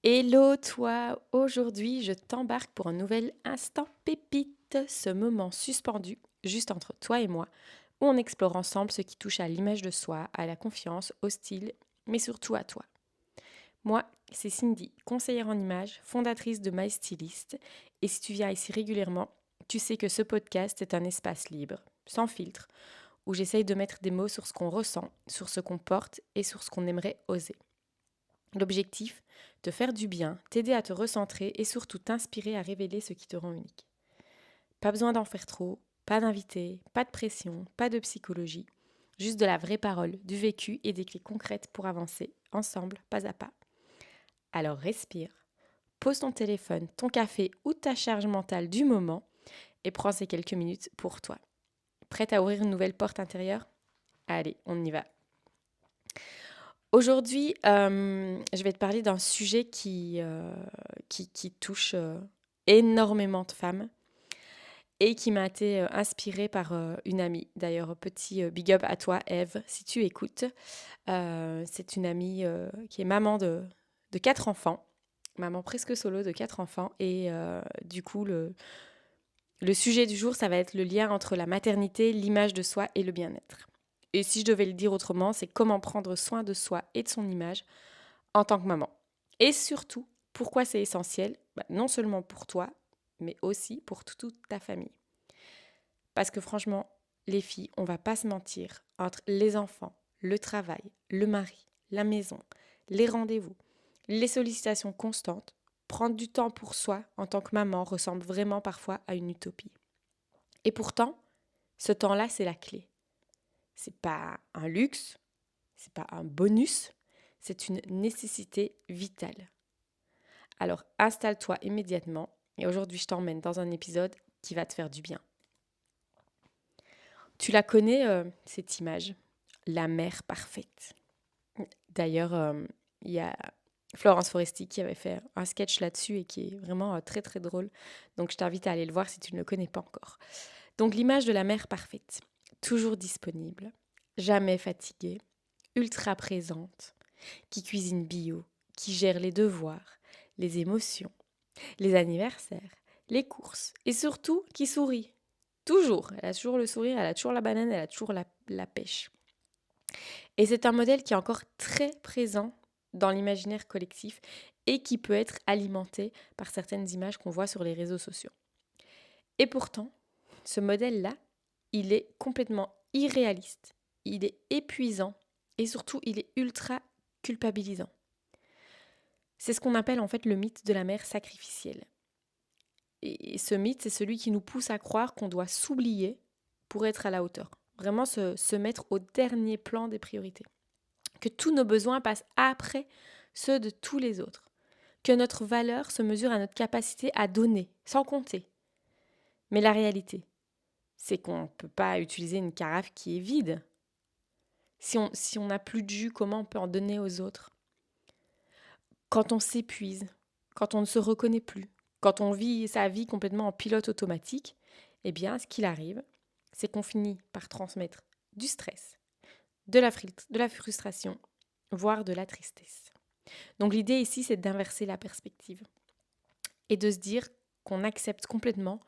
Hello toi, aujourd'hui je t'embarque pour un nouvel instant pépite, ce moment suspendu juste entre toi et moi, où on explore ensemble ce qui touche à l'image de soi, à la confiance, au style, mais surtout à toi. Moi, c'est Cindy, conseillère en images, fondatrice de My Stylist, et si tu viens ici régulièrement, tu sais que ce podcast est un espace libre, sans filtre, où j'essaye de mettre des mots sur ce qu'on ressent, sur ce qu'on porte et sur ce qu'on aimerait oser. L'objectif, te faire du bien, t'aider à te recentrer et surtout t'inspirer à révéler ce qui te rend unique. Pas besoin d'en faire trop, pas d'invité, pas de pression, pas de psychologie, juste de la vraie parole, du vécu et des clés concrètes pour avancer, ensemble, pas à pas. Alors respire, pose ton téléphone, ton café ou ta charge mentale du moment et prends ces quelques minutes pour toi. Prête à ouvrir une nouvelle porte intérieure? Allez, on y va. Aujourd'hui, je vais te parler d'un sujet qui touche énormément de femmes et qui m'a été inspiré par une amie. D'ailleurs, petit big up à toi, Eve, si tu écoutes. C'est une amie qui est maman de 4 enfants, maman presque solo de 4 enfants. Et du coup, le sujet du jour, ça va être le lien entre la maternité, l'image de soi et le bien-être. Et si je devais le dire autrement, c'est comment prendre soin de soi et de son image en tant que maman. Et surtout, pourquoi c'est essentiel? Non seulement pour toi, mais aussi pour toute ta famille. Parce que franchement, les filles, on va pas se mentir, entre les enfants, le travail, le mari, la maison, les rendez-vous, les sollicitations constantes, prendre du temps pour soi en tant que maman ressemble vraiment parfois à une utopie. Et pourtant, ce temps-là, c'est la clé. C'est pas un luxe, c'est pas un bonus, c'est une nécessité vitale. Alors installe-toi immédiatement et aujourd'hui je t'emmène dans un épisode qui va te faire du bien. Tu la connais, cette image, la mère parfaite. D'ailleurs, il y a Florence Foresti qui avait fait un sketch là-dessus et qui est vraiment très très drôle. Donc je t'invite à aller le voir si tu ne le connais pas encore. Donc l'image de la mère parfaite, toujours disponible, jamais fatiguée, ultra présente, qui cuisine bio, qui gère les devoirs, les émotions, les anniversaires, les courses et surtout qui sourit. Toujours. Elle a toujours le sourire, elle a toujours la banane, elle a toujours la pêche. Et c'est un modèle qui est encore très présent dans l'imaginaire collectif et qui peut être alimenté par certaines images qu'on voit sur les réseaux sociaux. Et pourtant, ce modèle-là, il est complètement irréaliste, il est épuisant et surtout il est ultra culpabilisant. C'est ce qu'on appelle en fait le mythe de la mère sacrificielle. Et ce mythe, c'est celui qui nous pousse à croire qu'on doit s'oublier pour être à la hauteur. Vraiment se mettre au dernier plan des priorités. Que tous nos besoins passent après ceux de tous les autres. Que notre valeur se mesure à notre capacité à donner, sans compter. Mais la réalité, c'est qu'on ne peut pas utiliser une carafe qui est vide. Si on n'a plus de jus, comment on peut en donner aux autres? Quand on s'épuise, quand on ne se reconnaît plus, quand on vit sa vie complètement en pilote automatique, eh bien, ce qu'il arrive, c'est qu'on finit par transmettre du stress, de la frustration, voire de la tristesse. Donc l'idée ici, c'est d'inverser la perspective et de se dire qu'on accepte complètement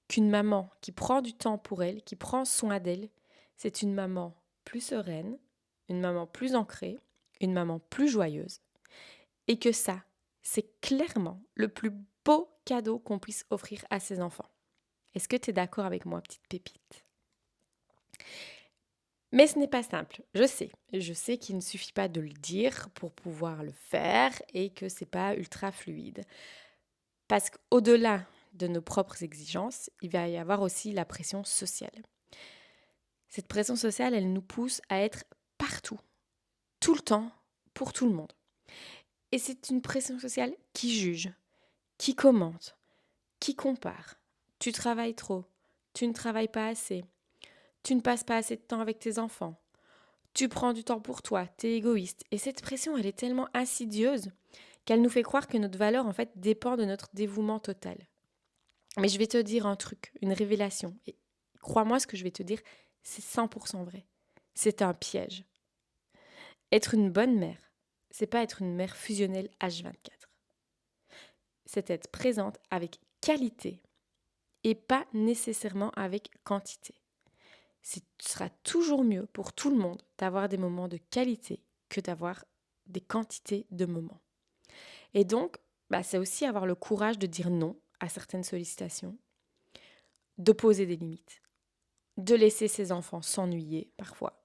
qu'une maman qui prend du temps pour elle, qui prend soin d'elle, c'est une maman plus sereine, une maman plus ancrée, une maman plus joyeuse, et que ça, c'est clairement le plus beau cadeau qu'on puisse offrir à ses enfants. Est-ce que tu es d'accord avec moi, petite pépite? Mais ce n'est pas simple, je sais. Je sais qu'il ne suffit pas de le dire pour pouvoir le faire et que c'est pas ultra fluide. Parce qu'au-delà de nos propres exigences, il va y avoir aussi la pression sociale. Cette pression sociale, elle nous pousse à être partout, tout le temps, pour tout le monde. Et c'est une pression sociale qui juge, qui commente, qui compare. Tu travailles trop, tu ne travailles pas assez, tu ne passes pas assez de temps avec tes enfants, tu prends du temps pour toi, t'es égoïste. Et cette pression, elle est tellement insidieuse qu'elle nous fait croire que notre valeur, en fait, dépend de notre dévouement total. Mais je vais te dire un truc, une révélation. Et crois-moi, ce que je vais te dire, c'est 100% vrai. C'est un piège. Être une bonne mère, c'est pas être une mère fusionnelle H24. c'est être présente avec qualité et pas nécessairement avec quantité. Ce sera toujours mieux pour tout le monde d'avoir des moments de qualité que d'avoir des quantités de moments. Et donc, c'est aussi avoir le courage de dire non à certaines sollicitations, de poser des limites, de laisser ses enfants s'ennuyer parfois,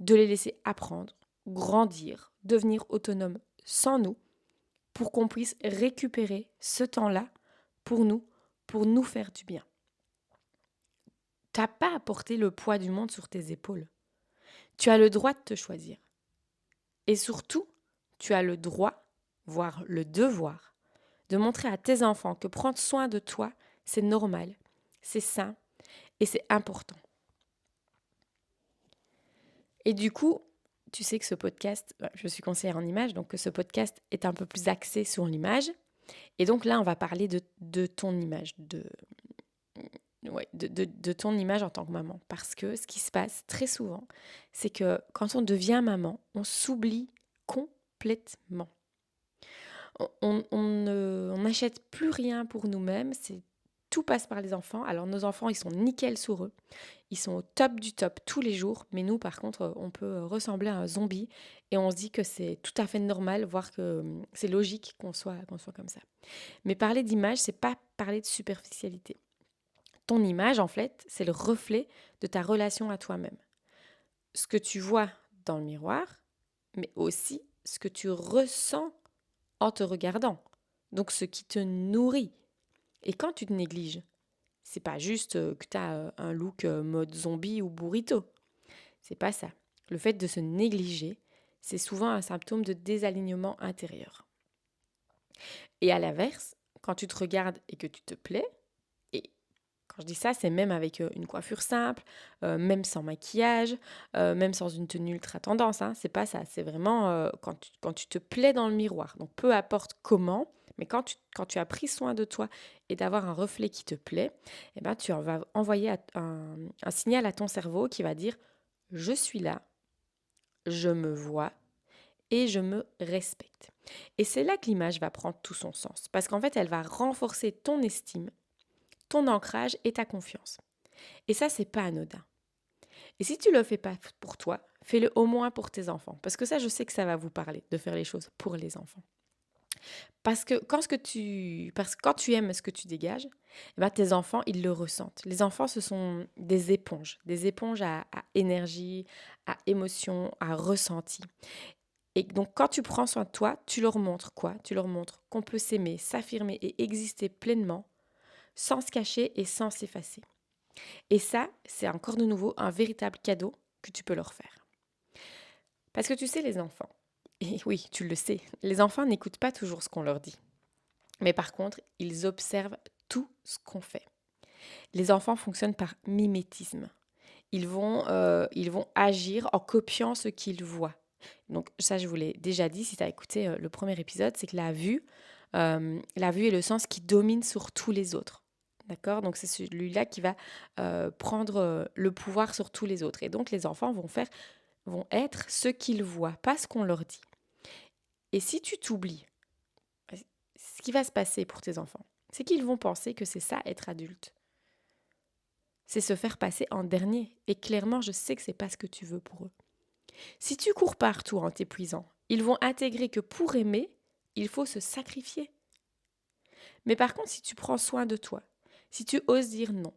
de les laisser apprendre, grandir, devenir autonomes sans nous, pour qu'on puisse récupérer ce temps-là pour nous faire du bien. T'as pas à porter le poids du monde sur tes épaules. Tu as le droit de te choisir. Et surtout, tu as le droit, voire le devoir, de montrer à tes enfants que prendre soin de toi, c'est normal, c'est sain et c'est important. Et du coup, tu sais que ce podcast, je suis conseillère en image, donc que ce podcast est un peu plus axé sur l'image. Et donc là, on va parler de ton image, de ton image en tant que maman. Parce que ce qui se passe très souvent, c'est que quand on devient maman, on s'oublie complètement. On n'achète plus rien pour nous-mêmes, tout passe par les enfants. Alors nos enfants, ils sont nickel sur eux. Ils sont au top du top tous les jours. Mais nous, par contre, on peut ressembler à un zombie. Et on se dit que c'est tout à fait normal, voire que c'est logique qu'on soit comme ça. Mais parler d'image, c'est pas parler de superficialité. Ton image, en fait, c'est le reflet de ta relation à toi-même. Ce que tu vois dans le miroir, mais aussi ce que tu ressens en te regardant. Donc ce qui te nourrit. Et quand tu te négliges, c'est pas juste que tu as un look mode zombie ou burrito. C'est pas ça. Le fait de se négliger, c'est souvent un symptôme de désalignement intérieur. Et à l'inverse, quand tu te regardes et que tu te plais, et quand je dis ça, c'est même avec une coiffure simple, même sans maquillage, même sans une tenue ultra tendance, hein, c'est pas ça. C'est vraiment quand tu te plais dans le miroir. Donc peu importe comment, mais quand tu as pris soin de toi et d'avoir un reflet qui te plaît, eh ben, tu vas envoyer un signal à ton cerveau qui va dire « Je suis là, je me vois et je me respecte ». Et c'est là que l'image va prendre tout son sens. Parce qu'en fait, elle va renforcer ton estime, ton ancrage et ta confiance. Et ça, c'est pas anodin. Et si tu le fais pas pour toi, fais-le au moins pour tes enfants. Parce que ça, je sais que ça va vous parler, de faire les choses pour les enfants. Parce que quand tu aimes ce que tu dégages, eh ben, tes enfants, ils le ressentent. Les enfants, ce sont des éponges à énergie, à émotion, à ressenti. Et donc, quand tu prends soin de toi, tu leur montres quoi? Tu leur montres qu'on peut s'aimer, s'affirmer et exister pleinement, sans se cacher et sans s'effacer. Et ça, c'est encore de nouveau un véritable cadeau que tu peux leur faire. Parce que tu sais, les enfants, et oui, tu le sais, les enfants n'écoutent pas toujours ce qu'on leur dit. Mais par contre, ils observent tout ce qu'on fait. Les enfants fonctionnent par mimétisme. Ils vont agir en copiant ce qu'ils voient. Donc ça, je vous l'ai déjà dit, si tu as écouté le premier épisode, c'est que la vue est le sens qui domine sur tous les autres. D'accord? Donc c'est celui-là qui va prendre le pouvoir sur tous les autres. Et donc les enfants vont être ce qu'ils voient, pas ce qu'on leur dit. Et si tu t'oublies, ce qui va se passer pour tes enfants, c'est qu'ils vont penser que c'est ça être adulte. C'est se faire passer en dernier. Et clairement, je sais que c'est pas ce que tu veux pour eux. Si tu cours partout en t'épuisant, ils vont intégrer que pour aimer, il faut se sacrifier. Mais par contre, si tu prends soin de toi, si tu oses dire non,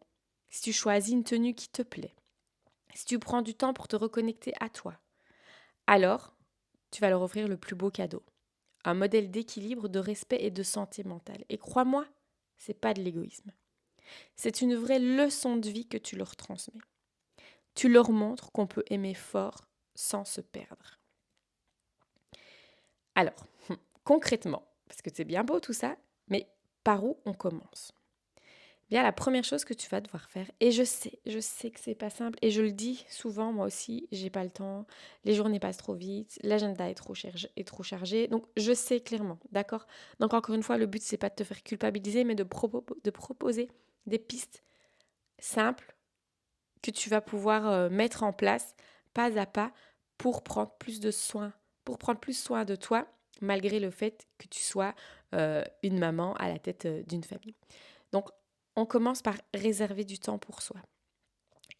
si tu choisis une tenue qui te plaît, si tu prends du temps pour te reconnecter à toi, alors tu vas leur offrir le plus beau cadeau. Un modèle d'équilibre, de respect et de santé mentale. Et crois-moi, c'est pas de l'égoïsme. C'est une vraie leçon de vie que tu leur transmets. Tu leur montres qu'on peut aimer fort sans se perdre. Alors, concrètement, parce que c'est bien beau tout ça, mais par où on commence? Bien, la première chose que tu vas devoir faire, et je sais que c'est pas simple, et je le dis souvent, moi aussi, j'ai pas le temps, les journées passent trop vite, l'agenda est trop chargé, donc je sais clairement, d'accord? Donc encore une fois, le but, c'est pas de te faire culpabiliser, mais de proposer des pistes simples que tu vas pouvoir mettre en place pas à pas pour prendre plus soin de toi malgré le fait que tu sois une maman à la tête d'une famille. Donc, on commence par réserver du temps pour soi.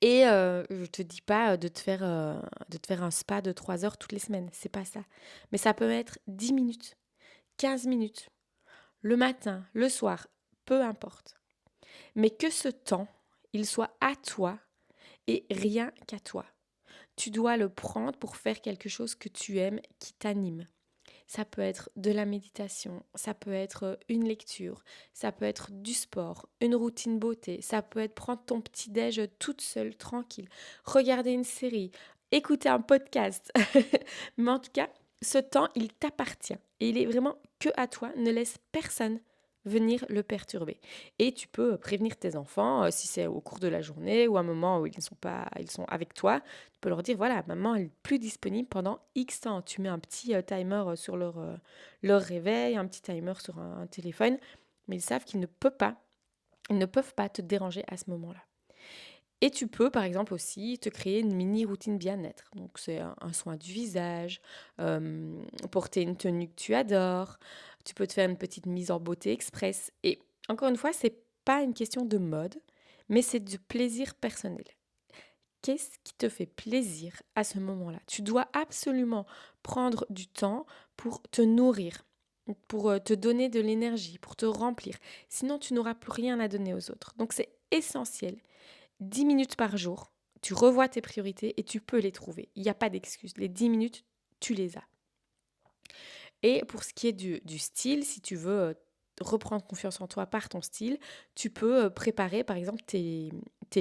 Et je te dis pas de te faire un spa de 3 heures toutes les semaines, c'est pas ça. Mais ça peut être 10 minutes, 15 minutes, le matin, le soir, peu importe. Mais que ce temps, il soit à toi et rien qu'à toi. Tu dois le prendre pour faire quelque chose que tu aimes, qui t'anime. Ça peut être de la méditation, ça peut être une lecture, ça peut être du sport, une routine beauté, ça peut être prendre ton petit-déj toute seule, tranquille, regarder une série, écouter un podcast. Mais en tout cas, ce temps, il t'appartient et il est vraiment que à toi. Ne laisse personne venir le perturber. Et tu peux prévenir tes enfants si c'est au cours de la journée ou à un moment où ils sont avec toi. Tu peux leur dire voilà, maman elle est plus disponible pendant X temps. Tu mets un petit timer sur leur réveil, un petit timer sur un téléphone, mais ils savent ils ne peuvent pas te déranger à ce moment-là. Et tu peux, par exemple, aussi te créer une mini routine bien-être. Donc, c'est un soin du visage, porter une tenue que tu adores. Tu peux te faire une petite mise en beauté express. Et encore une fois, c'est pas une question de mode, mais c'est du plaisir personnel. Qu'est-ce qui te fait plaisir à ce moment-là? Tu dois absolument prendre du temps pour te nourrir, pour te donner de l'énergie, pour te remplir. Sinon, tu n'auras plus rien à donner aux autres. Donc, c'est essentiel 10 minutes par jour, tu revois tes priorités et tu peux les trouver. Il n'y a pas d'excuse. Les 10 minutes, tu les as. Et pour ce qui est du style, si tu veux reprendre confiance en toi par ton style, tu peux préparer par exemple tes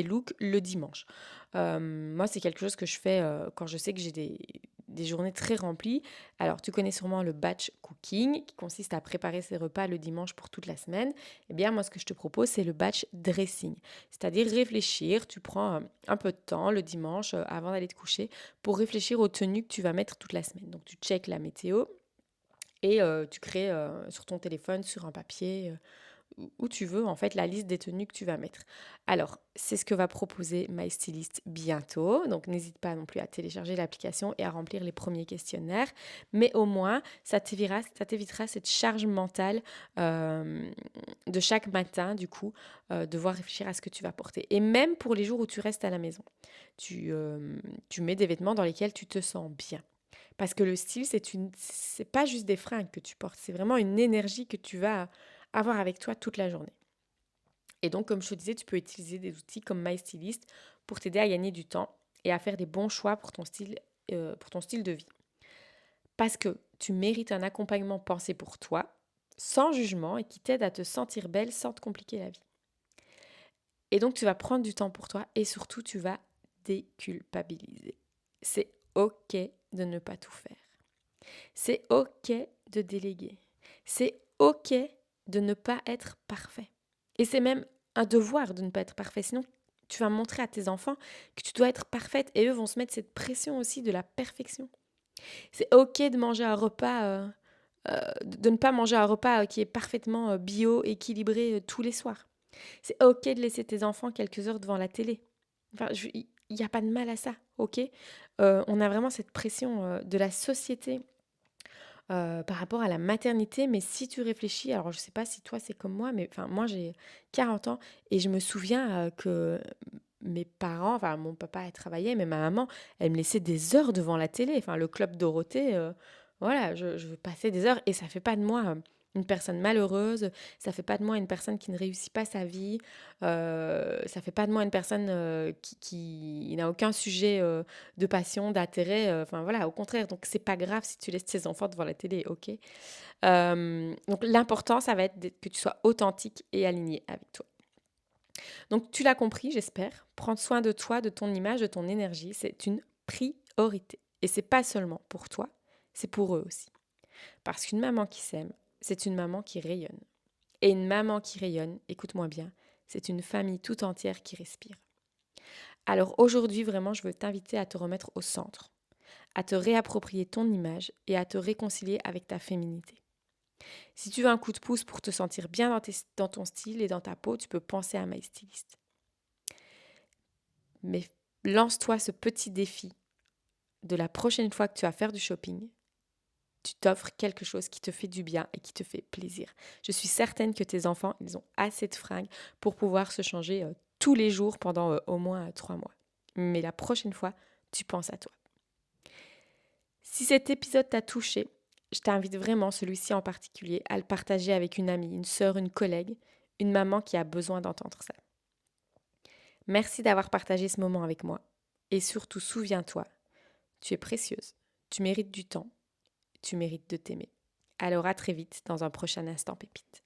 looks le dimanche. Moi, c'est quelque chose que je fais quand je sais que j'ai des journées très remplies. Alors, tu connais sûrement le batch cooking qui consiste à préparer ses repas le dimanche pour toute la semaine. Eh bien, moi, ce que je te propose, c'est le batch dressing. C'est-à-dire réfléchir, tu prends un peu de temps le dimanche avant d'aller te coucher pour réfléchir aux tenues que tu vas mettre toute la semaine. Donc, tu checkes la météo, et tu crées sur ton téléphone, sur un papier, où tu veux, en fait, la liste des tenues que tu vas mettre. Alors, c'est ce que va proposer My Stylist bientôt. Donc, n'hésite pas non plus à télécharger l'application et à remplir les premiers questionnaires. Mais au moins, ça t'évitera cette charge mentale de chaque matin, du coup, devoir réfléchir à ce que tu vas porter. Et même pour les jours où tu restes à la maison, tu mets des vêtements dans lesquels tu te sens bien. Parce que le style, c'est pas juste des fringues que tu portes, c'est vraiment une énergie que tu vas avoir avec toi toute la journée. Et donc, comme je te disais, tu peux utiliser des outils comme MyStylist pour t'aider à gagner du temps et à faire des bons choix pour ton style de vie. Parce que tu mérites un accompagnement pensé pour toi, sans jugement et qui t'aide à te sentir belle sans te compliquer la vie. Et donc, tu vas prendre du temps pour toi et surtout, tu vas déculpabiliser. C'est OK de ne pas tout faire. C'est OK de déléguer. C'est OK de ne pas être parfait. Et c'est même un devoir de ne pas être parfait. Sinon, tu vas montrer à tes enfants que tu dois être parfaite et eux vont se mettre cette pression aussi de la perfection. C'est OK de manger un repas, de ne pas manger un repas qui est parfaitement bio, équilibré tous les soirs. C'est OK de laisser tes enfants quelques heures devant la télé. Enfin, il n'y a pas de mal à ça, OK. On a vraiment cette pression de la société par rapport à la maternité, mais si tu réfléchis, alors je sais pas si toi c'est comme moi, mais enfin moi j'ai 40 ans et je me souviens que mes parents, enfin mon papa elle travaillait, mais ma maman, elle me laissait des heures devant la télé. Enfin le club Dorothée, voilà, je passais des heures et ça fait pas de moi une personne malheureuse, ça fait pas de moi une personne qui ne réussit pas sa vie, ça fait pas de moi une personne qui n'a aucun sujet de passion, d'intérêt. Enfin voilà, au contraire. Donc c'est pas grave si tu laisses tes enfants devant la télé, ok. Donc l'important, ça va être que tu sois authentique et aligné avec toi. Donc tu l'as compris, j'espère. Prendre soin de toi, de ton image, de ton énergie, c'est une priorité. Et c'est pas seulement pour toi, c'est pour eux aussi. Parce qu'une maman qui s'aime, c'est une maman qui rayonne. Et une maman qui rayonne, écoute-moi bien, c'est une famille tout entière qui respire. Alors aujourd'hui, vraiment, je veux t'inviter à te remettre au centre, à te réapproprier ton image et à te réconcilier avec ta féminité. Si tu veux un coup de pouce pour te sentir bien dans ton style et dans ta peau, tu peux penser à My Stylist. Mais lance-toi ce petit défi de la prochaine fois que tu vas faire du shopping. Tu t'offres quelque chose qui te fait du bien et qui te fait plaisir. Je suis certaine que tes enfants, ils ont assez de fringues pour pouvoir se changer tous les jours pendant au moins 3 mois. Mais la prochaine fois, tu penses à toi. Si cet épisode t'a touché, je t'invite vraiment, celui-ci en particulier, à le partager avec une amie, une sœur, une collègue, une maman qui a besoin d'entendre ça. Merci d'avoir partagé ce moment avec moi. Et surtout, souviens-toi, tu es précieuse, tu mérites du temps, tu mérites de t'aimer. Alors à très vite dans un prochain instant pépite.